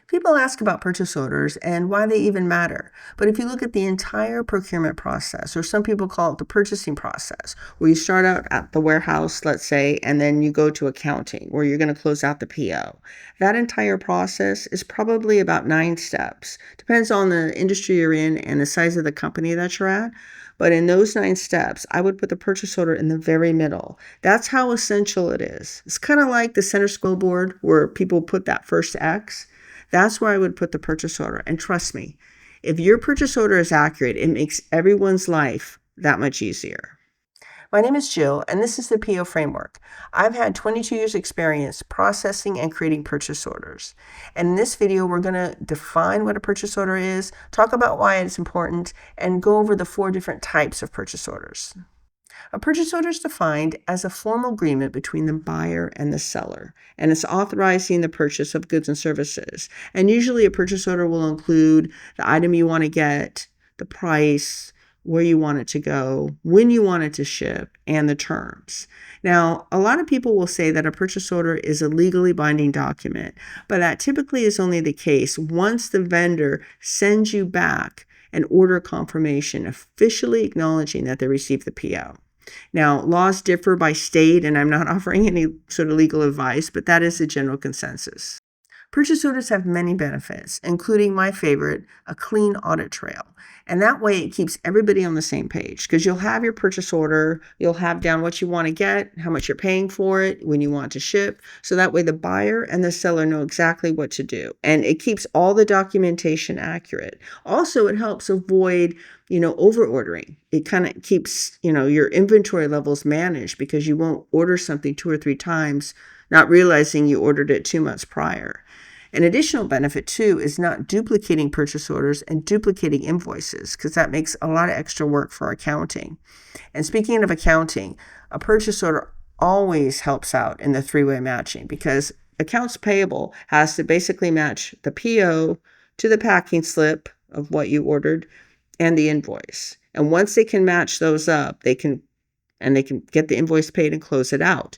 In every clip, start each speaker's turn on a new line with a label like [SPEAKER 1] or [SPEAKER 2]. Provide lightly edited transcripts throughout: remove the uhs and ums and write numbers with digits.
[SPEAKER 1] People ask about purchase orders and why they even matter. But if you look at the entire procurement process, or some people call it the purchasing process, where you start out at the warehouse, let's say, and then you go to accounting, where you're going to close out the PO. That entire process is probably about 9 steps. Depends on the industry you're in and the size of the company that you're at. But in those 9 steps, I would put the purchase order in the very middle. That's how essential it is. It's kind of like the center scroll board where people put that first X. That's where I would put the purchase order. And trust me, if your purchase order is accurate, it makes everyone's life that much easier. My name is Jill, and this is the PO Framework. I've had 22 years experience processing and creating purchase orders. And in this video, we're going to define what a purchase order is, talk about why it's important, and go over the 4 different types of purchase orders. A purchase order is defined as a formal agreement between the buyer and the seller, and it's authorizing the purchase of goods and services. And usually a purchase order will include the item you want to get, the price, where you want it to go, when you want it to ship, and the terms. Now, a lot of people will say that a purchase order is a legally binding document, but that typically is only the case once the vendor sends you back an order confirmation officially acknowledging that they received the PO. Now, laws differ by state, and I'm not offering any sort of legal advice, but that is the general consensus. Purchase orders have many benefits, including my favorite, a clean audit trail. And that way it keeps everybody on the same page because you'll have your purchase order, you'll have down what you want to get, how much you're paying for it, when you want to ship. So that way the buyer and the seller know exactly what to do. And it keeps all the documentation accurate. Also, it helps avoid over ordering. It kind of keeps, your inventory levels managed because you won't order something 2 or 3 times, not realizing you ordered it 2 months prior. An additional benefit, too, is not duplicating purchase orders and duplicating invoices because that makes a lot of extra work for accounting. And speaking of accounting, a purchase order always helps out in the 3-way matching because accounts payable has to basically match the PO to the packing slip of what you ordered and the invoice. And once they can match those up, they can get the invoice paid and close it out.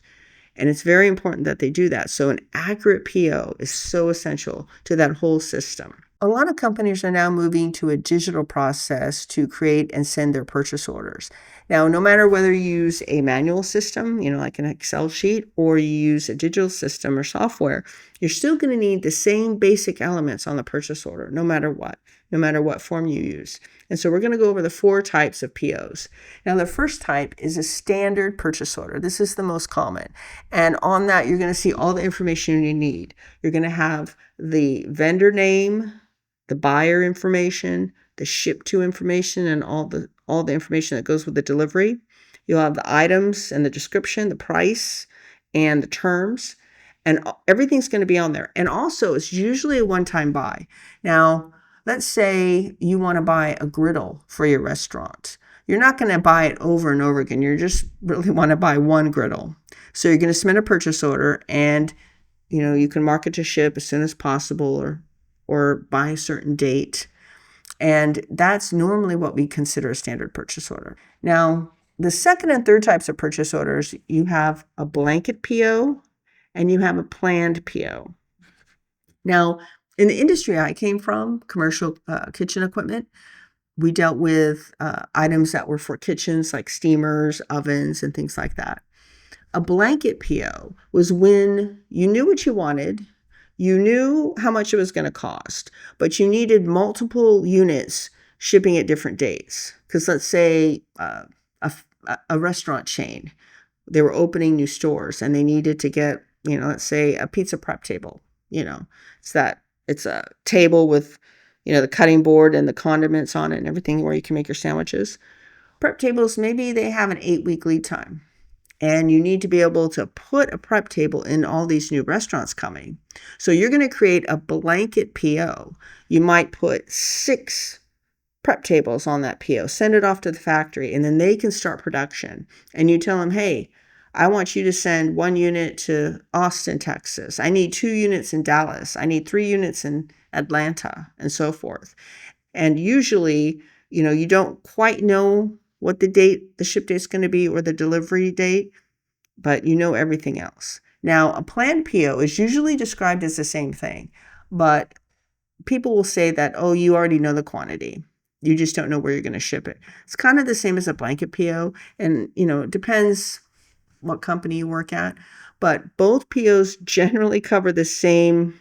[SPEAKER 1] And it's very important that they do that. So an accurate PO is so essential to that whole system. A lot of companies are now moving to a digital process to create and send their purchase orders. Now, no matter whether you use a manual system, like an Excel sheet, or you use a digital system or software, you're still going to need the same basic elements on the purchase order, no matter what form you use. And so we're going to go over the 4 types of POs. Now, the first type is a standard purchase order. This is the most common. And on that, you're going to see all the information you need. You're going to have the vendor name, the buyer information, the ship to information, and all the information that goes with the delivery. You'll have the items and the description, the price, and the terms. And everything's going to be on there. And also, it's usually a one-time buy. Now, let's say you want to buy a griddle for your restaurant. You're not going to buy it over and over again. You just really want to buy one griddle. So you're going to submit a purchase order and, you can mark it to ship as soon as possible or by a certain date. And that's normally what we consider a standard purchase order. Now, the second and third types of purchase orders, you have a blanket PO and you have a planned PO. Now, in the industry I came from, commercial kitchen equipment, we dealt with items that were for kitchens like steamers, ovens, and things like that. A blanket PO was when you knew what you wanted, you knew how much it was going to cost, but you needed multiple units shipping at different dates. Because let's say a restaurant chain, they were opening new stores and they needed to get, let's say a pizza prep table. It's a table with, the cutting board and the condiments on it and everything where you can make your sandwiches. Prep tables, maybe they have an 8-week lead time. And you need to be able to put a prep table in all these new restaurants coming. So you're going to create a blanket PO. You might put 6 prep tables on that PO, send it off to the factory, and then they can start production. And you tell them, hey, I want you to send 1 unit to Austin, Texas. I need 2 units in Dallas. I need 3 units in Atlanta, and so forth. And usually, you don't quite know what the ship date is going to be or the delivery date, but you know everything else. Now, a planned PO is usually described as the same thing, but people will say that, oh, you already know the quantity. You just don't know where you're going to ship it. It's kind of the same as a blanket PO. And, it depends what company you work at. But both POs generally cover the same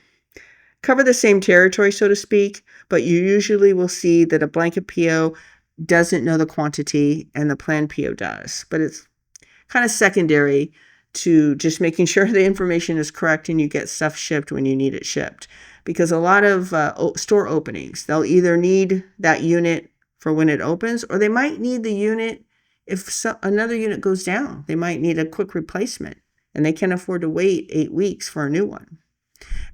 [SPEAKER 1] territory, so to speak. But you usually will see that a blanket PO doesn't know the quantity and the planned PO does. But it's kind of secondary to just making sure the information is correct and you get stuff shipped when you need it shipped. Because a lot of store openings, they'll either need that unit for when it opens, or they might need the unit if another unit goes down. They might need a quick replacement, and they can't afford to wait 8 weeks for a new one.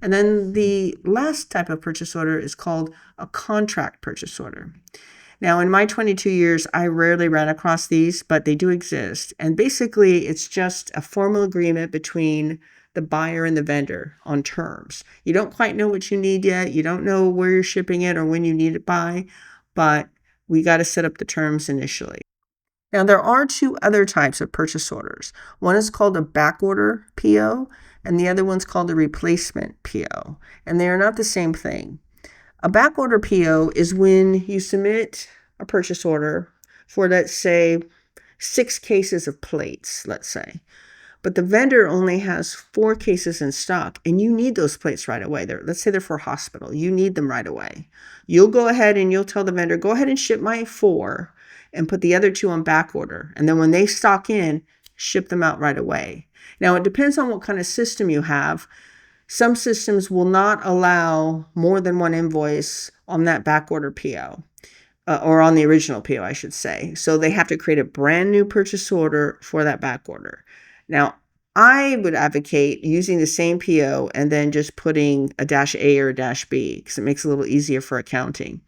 [SPEAKER 1] And then the last type of purchase order is called a contract purchase order. Now, in my 22 years, I rarely ran across these, but they do exist. And basically, it's just a formal agreement between the buyer and the vendor on terms. You don't quite know what you need yet. You don't know where you're shipping it or when you need it by, but we got to set up the terms initially. Now, there are two other types of purchase orders. One is called a backorder PO, and the other one's called a replacement PO, and they are not the same thing. A backorder PO is when you submit a purchase order for, let's say, 6 cases of plates, let's say. But the vendor only has 4 cases in stock, and you need those plates right away. Let's say they're for a hospital. You need them right away. You'll go ahead and you'll tell the vendor, go ahead and ship my 4 and put the other 2 on back order. And then when they stock in, ship them out right away. Now, it depends on what kind of system you have. Some systems will not allow more than 1 invoice on that backorder PO, or on the original PO, I should say. So they have to create a brand new purchase order for that backorder. Now, I would advocate using the same PO and then just putting a -A or a -B because it makes it a little easier for accounting.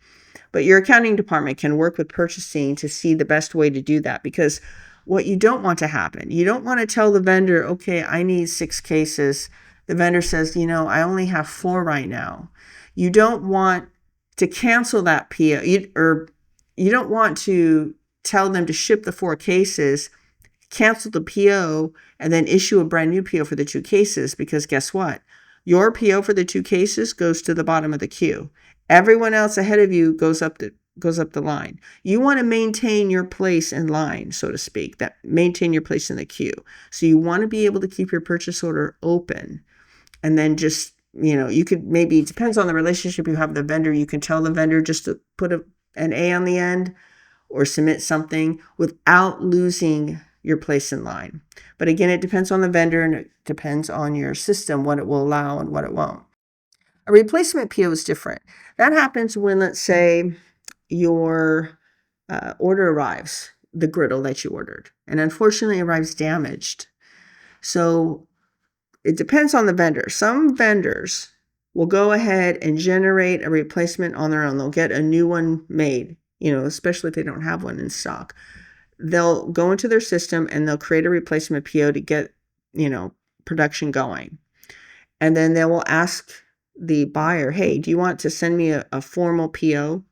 [SPEAKER 1] But your accounting department can work with purchasing to see the best way to do that, because what you don't want to happen, you don't want to tell the vendor, okay, I need 6 cases. The vendor says, I only have 4 right now. You don't want to cancel that PO, or you don't want to tell them to ship the 4 cases, cancel the PO, and then issue a brand new PO for the 2 cases, because guess what? Your PO for the 2 cases goes to the bottom of the queue. Everyone else ahead of you goes up the line. You want to maintain your place in line, so to speak, maintain your place in the queue. So you want to be able to keep your purchase order open. And then just, you could maybe, it depends on the relationship you have with the vendor, you can tell the vendor just to put an A on the end or submit something without losing your place in line. But again, it depends on the vendor and it depends on your system, what it will allow and what it won't. A replacement PO is different. That happens when, let's say, your order arrives, the griddle that you ordered, and unfortunately arrives damaged. So it depends on the vendor. Some vendors will go ahead and generate a replacement on their own. They'll get a new one made, especially if they don't have one in stock. They'll go into their system and they'll create a replacement PO to get, production going. And then they will ask the buyer, hey, do you want to send me a formal PO?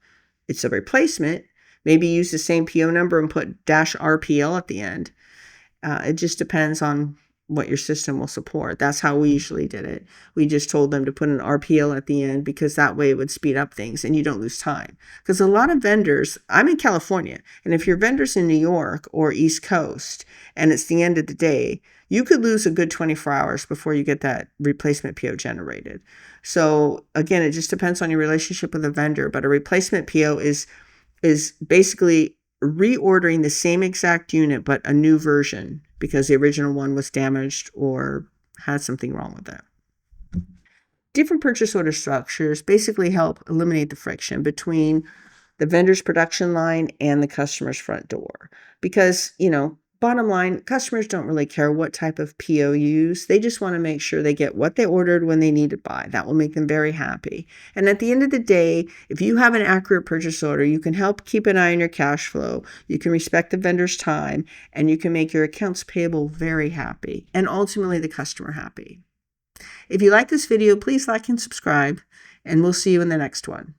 [SPEAKER 1] It's a replacement. Maybe use the same PO number and put -RPL at the end. It just depends on what your system will support. That's how we usually did it. We just told them to put an RPL at the end because that way it would speed up things and you don't lose time. Because a lot of vendors, I'm in California, and if your vendor's in New York or East Coast and it's the end of the day, you could lose a good 24 hours before you get that replacement PO generated. So again, it just depends on your relationship with the vendor, but a replacement PO is basically reordering the same exact unit but a new version because the original one was damaged or had something wrong with it. Different purchase order structures basically help eliminate the friction between the vendor's production line and the customer's front door. Because, bottom line, customers don't really care what type of PO you use. They just want to make sure they get what they ordered when they need it by. That will make them very happy. And at the end of the day, if you have an accurate purchase order, you can help keep an eye on your cash flow. You can respect the vendor's time, and you can make your accounts payable very happy and ultimately the customer happy. If you like this video, please like and subscribe, and we'll see you in the next one.